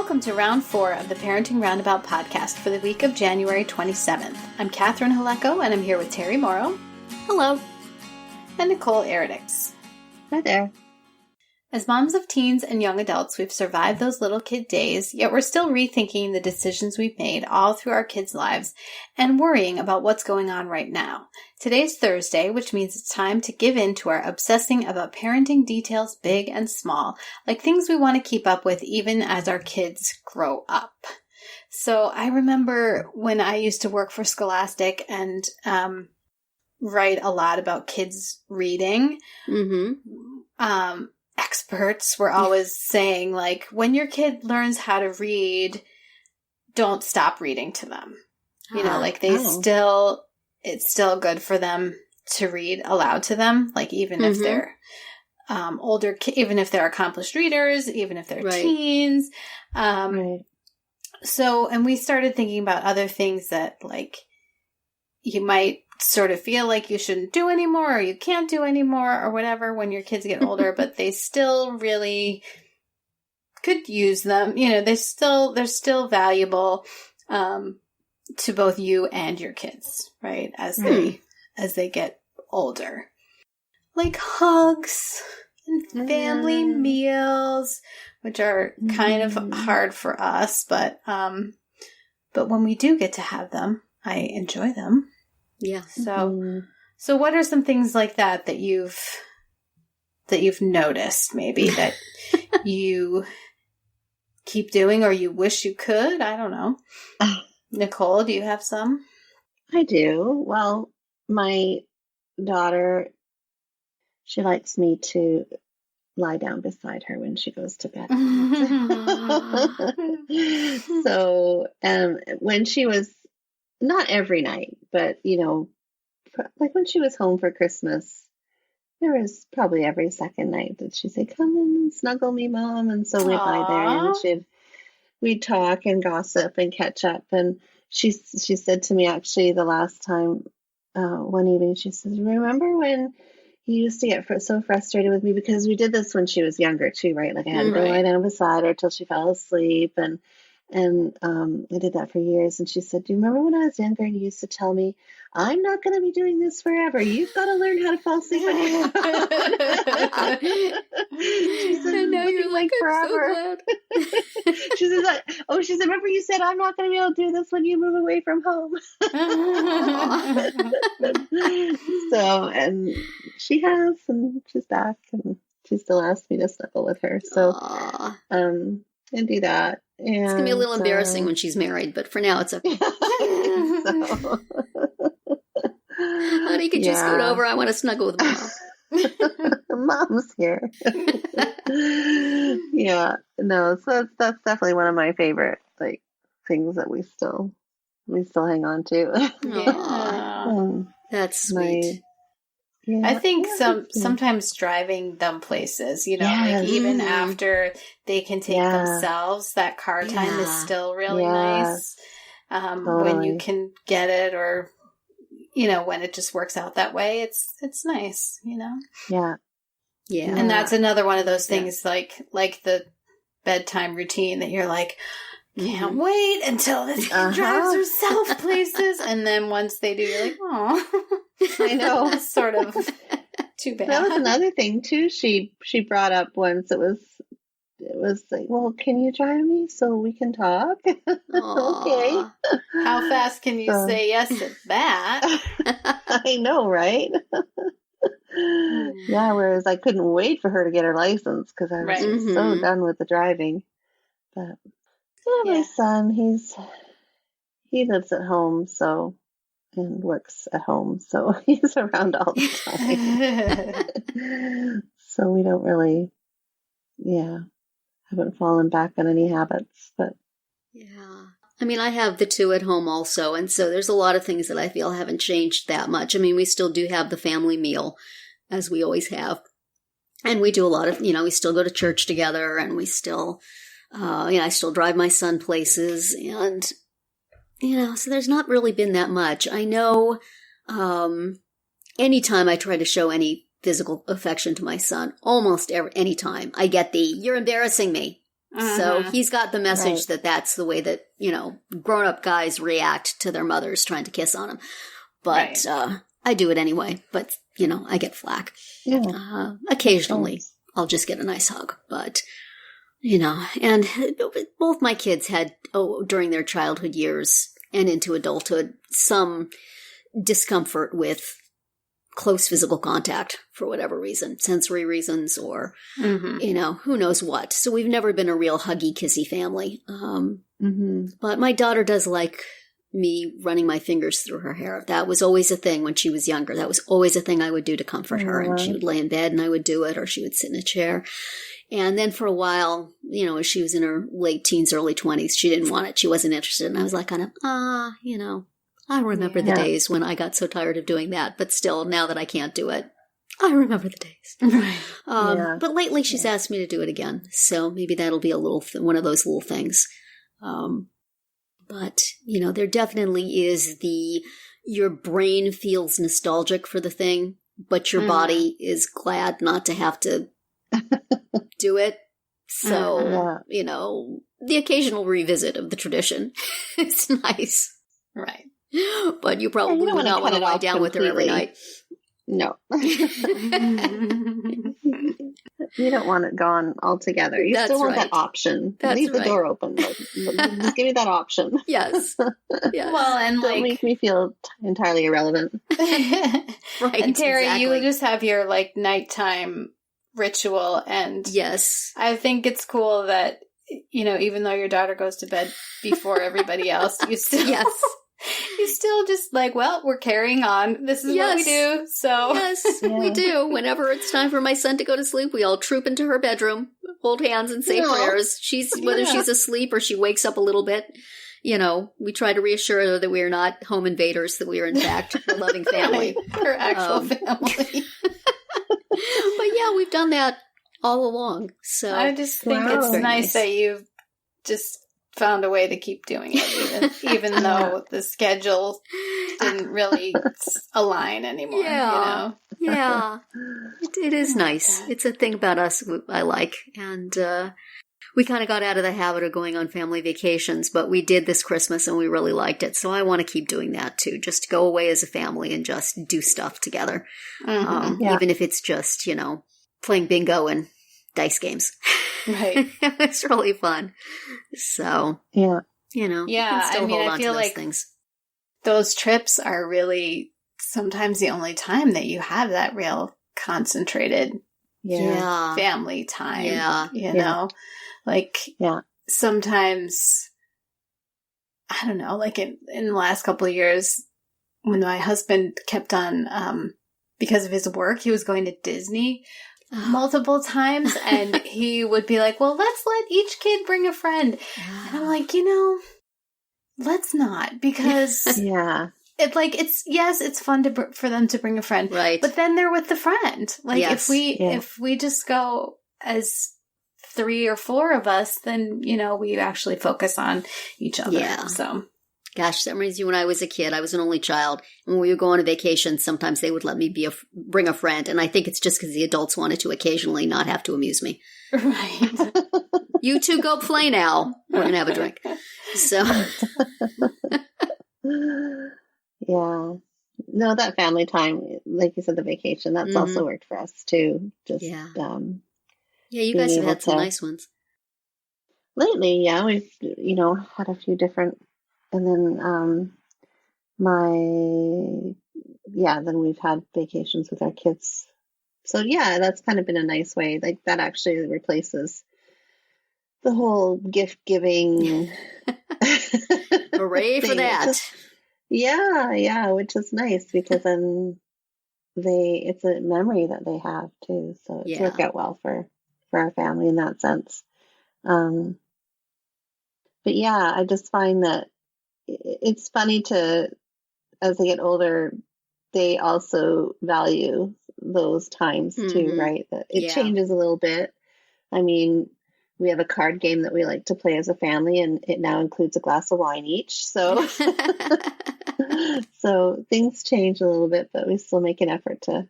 Welcome to round 4 of the Parenting Roundabout podcast for the week of January 27th. I'm Catherine Haleko, and I'm here with Terry Morrow. Hello. And Nicole Eridix. Hi there. As moms of teens and young adults, we've survived those little kid days, yet we're still rethinking the decisions we've made all through our kids' lives and worrying about what's going on right now. Today's Thursday, which means it's time to give in to our obsessing about parenting details big and small, like things we want to keep up with even as our kids grow up. So I remember when I used to work for Scholastic and write a lot about kids reading. Experts were always saying, like, when your kid learns how to read, don't stop reading to them. You know, like it's still good for them to read aloud to them, like even if they're older, even if they're accomplished readers, even if they're teens. So, and we started thinking about other things that, like, you might sort of feel like you shouldn't do anymore or you can't do anymore or whatever when your kids get older, but they still really could use them. You know, they're still valuable to both you and your kids, right? As they get older. Like hugs and family meals, which are kind of hard for us, but when we do get to have them, I enjoy them. Yeah. So what are some things like that you've noticed maybe that you keep doing or you wish you could? I don't know. Nicole, do you have some? I do. Well, my daughter, she likes me to lie down beside her when she goes to bed. So, when she was, not every night, but, you know, like when she was home for Christmas, there was probably every second night that she'd say, "Come and snuggle me, Mom." And so we'd lie there and we'd talk and gossip and catch up. And she said to me, actually, the last time, one evening, she says, "Remember when you used to get so frustrated with me?" Because we did this when she was younger too, right? Like I had to go lie down beside her till she fell asleep. And I did that for years. And she said, "Do you remember when I was younger and you used to tell me, I'm not going to be doing this forever. You've got to learn how to fall asleep." She said, and now you're like, forever. So she said, "Remember you said I'm not going to be able to do this when you move away from home." So, and she has, and she's back, and she still asks me to snuggle with her. So, and do that. And, it's going to be a little embarrassing when she's married, but for now it's okay. Honey, could you scoot over? I want to snuggle with Mom. Mom's here. Yeah, no, so that's definitely one of my favorite, like, things that we still hang on to. Yeah. That's sweet. I think sometimes driving them places, you know, like even after they can take themselves, that car time is still really nice. When you can get it, or, you know, when it just works out that way, it's nice, you know? Yeah. Yeah. And that's another one of those things like the bedtime routine that you're like, can't wait until this kid drives herself places. And then once they do, you're like, oh, I know. It's sort of too bad. That was another thing too. She brought up once. It was like, "Well, can you drive me so we can talk?" Okay. How fast can you say yes to that? I know, right? Yeah. Whereas I couldn't wait for her to get her license because I was just so done with the driving. But my son, he lives at home, and works at home, so he's around all the time. So we don't really, haven't fallen back on any habits, but. Yeah. I mean, I have the two at home also, and so there's a lot of things that I feel haven't changed that much. I mean, we still do have the family meal, as we always have. And we do a lot of, we still go to church together, and we still, I still drive my son places, and, so there's not really been that much. I know anytime I try to show any physical affection to my son, almost any time, I get "you're embarrassing me." So he's got the message Right. that that's the way that, grown-up guys react to their mothers trying to kiss on them. But I do it anyway. But, I get flack. Yeah. Occasionally, I'll just get a nice hug. But, and both my kids had, during their childhood years and into adulthood, some discomfort with close physical contact for whatever reason, sensory reasons or, who knows what. So we've never been a real huggy, kissy family. But my daughter does like me running my fingers through her hair. That was always a thing when she was younger. That was always a thing I would do to comfort her. And she would lay in bed and I would do it, or she would sit in a chair. And then for a while, as she was in her late teens, early 20s, she didn't want it. She wasn't interested. And I was like, I remember the days when I got so tired of doing that. But still, now that I can't do it, I remember the days. Right. But lately she's asked me to do it again. So maybe that'll be a little one of those little things. But, there definitely is your brain feels nostalgic for the thing, but your body is glad not to have to do it. So, the occasional revisit of the tradition. It's nice. Right. But you probably would not want to lie down with her every night. No. You don't want it gone altogether. You That's still want right. that option. That's Leave the right. door open. Just give me that option. Yes. Yes. Well, and Don't make me feel entirely irrelevant. Right. And Terry, exactly. you just have your nighttime ritual, and Yes. I think it's cool that even though your daughter goes to bed before everybody else, you still Yes. you still just we're carrying on. This is what we do. So Yes, we do. Whenever it's time for my son to go to sleep, we all troop into her bedroom, hold hands and say prayers. Whether she's asleep or she wakes up a little bit, we try to reassure her that we are not home invaders, that we are in fact a loving family. her actual family. But yeah, we've done that all along. So I just think it's Very nice that you've just found a way to keep doing it, even though the schedule didn't really align anymore. Yeah. Yeah, it is nice. It's a thing about us I like. And we kind of got out of the habit of going on family vacations, but we did this Christmas and we really liked it. So I want to keep doing that too. Just go away as a family and just do stuff together. Even if it's just, playing bingo and dice games. Right. It's really fun. So, Yeah. you can still hold on I feel to those like things. those trips are really sometimes the only time that you have that real concentrated family time. Yeah. You know? Sometimes, I don't know, in the last couple of years, when my husband kept on, because of his work, he was going to Disney multiple times, and he would be like, well, let's let each kid bring a friend. And I'm like, let's not, because it's fun for them to bring a friend, right? But then they're with the friend. If we just go as 3 or 4 of us, then we actually focus on each other. Yeah. So, gosh, that reminds you when I was a kid. I was an only child. When we would go on a vacation, sometimes they would let me bring a friend, and I think it's just because the adults wanted to occasionally not have to amuse me. Right. You two go play now. We're gonna have a drink. So. Yeah. No, that family time, like you said, the vacation, that's also worked for us too. Just you guys have had some nice ones. Lately, we've had a few different, and then then we've had vacations with our kids. So that's kind of been a nice way. Like that actually replaces the whole gift giving. Hooray for that. Which is nice because then it's a memory that they have too. So it's worked out well for our family in that sense. But I just find that it's funny as they get older, they also value those times too, right? That it changes a little bit. I mean, we have a card game that we like to play as a family, and it now includes a glass of wine each. So, so things change a little bit, but we still make an effort to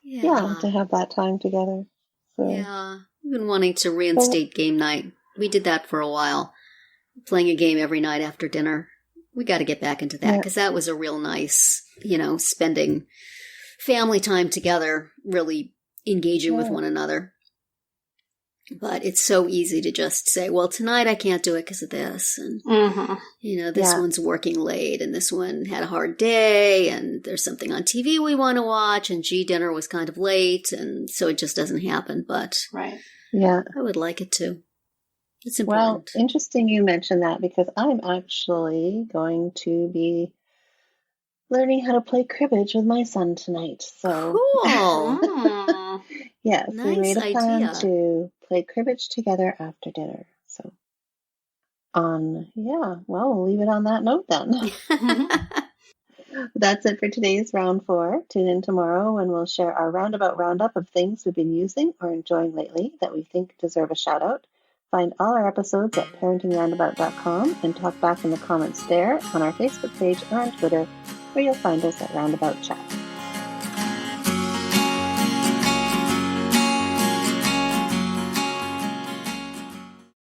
have that time together. So. Yeah, I've been wanting to reinstate game night We did that for a while, playing a game every night after dinner. We got to get back into that because that was a real nice, spending family time together, really engaging with one another. But it's so easy to just say, well, tonight I can't do it because of this. And, this one's working late and this one had a hard day and there's something on TV we want to watch and dinner was kind of late. And so it just doesn't happen. But right. Yeah, I would like it to. It's important. Well, interesting you mentioned that because I'm actually going to be learning how to play cribbage with my son tonight. So cool. Yes, nice we made a plan idea. to play cribbage together after dinner. So we'll leave it on that note then. That's it for today's round 4. Tune in tomorrow when we'll share our roundup of things we've been using or enjoying lately that we think deserve a shout out. Find all our episodes at parentingroundabout.com and talk back in the comments there, on our Facebook page, or on Twitter, where you'll find us at Roundabout Chat.